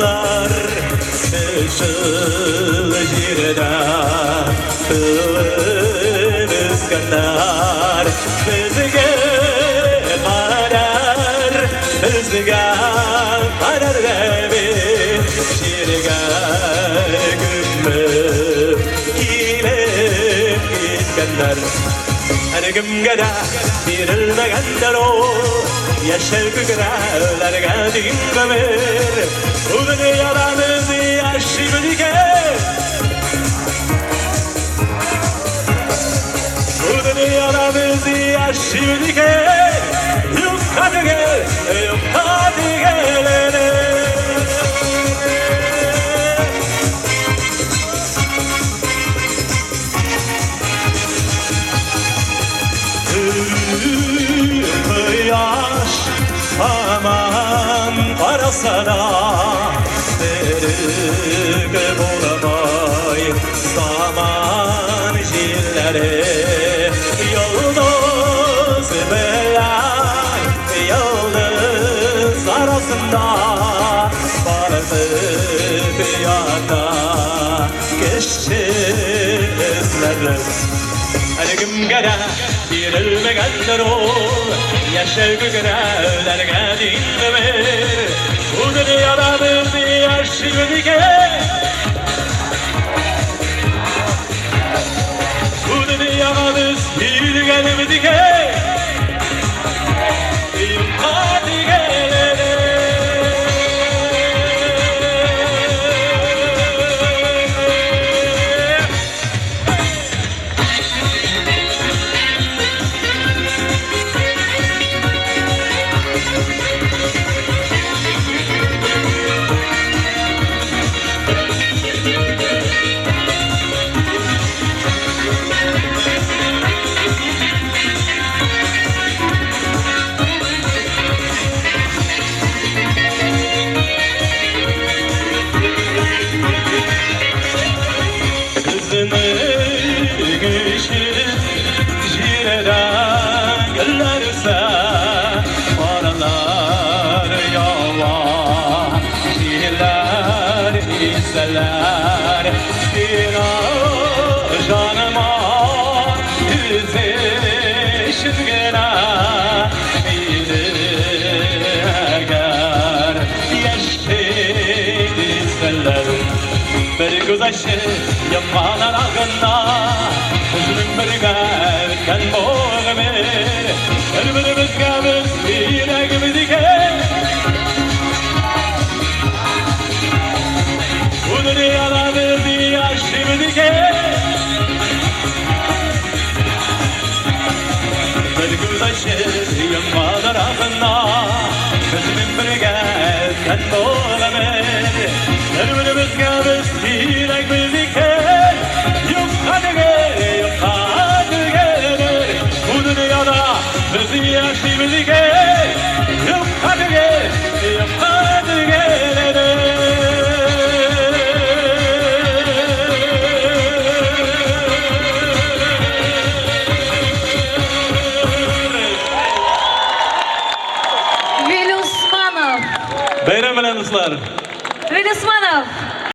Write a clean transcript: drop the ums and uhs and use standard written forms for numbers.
Bağlar Işıl jirda Kızgınlar Bizge karar Bizge karar Revi Şirga Gümrüp Giyilip gitkenler Ergim gada Dirilmegenler o Yaşar kıkırlarga din kamer Ubni yalanızı aşık diker Ubni yalanızı aşık diker Yukka diker, yukka diker Aman arasana Derik bulamay Zaman jilleri Yıldız belay Yıldız arasında Vardık yana Geçti izleri Ergim gada Dirilmegenler ol Yaşar kıkırlarga din kamer Bu dünyada bizi aşık diker Bu dünyada biz bilgenim diker Yukka diker Seller Dina canıma yüzleşin gene Eğer yaştıydı seller Bir güzeşi yama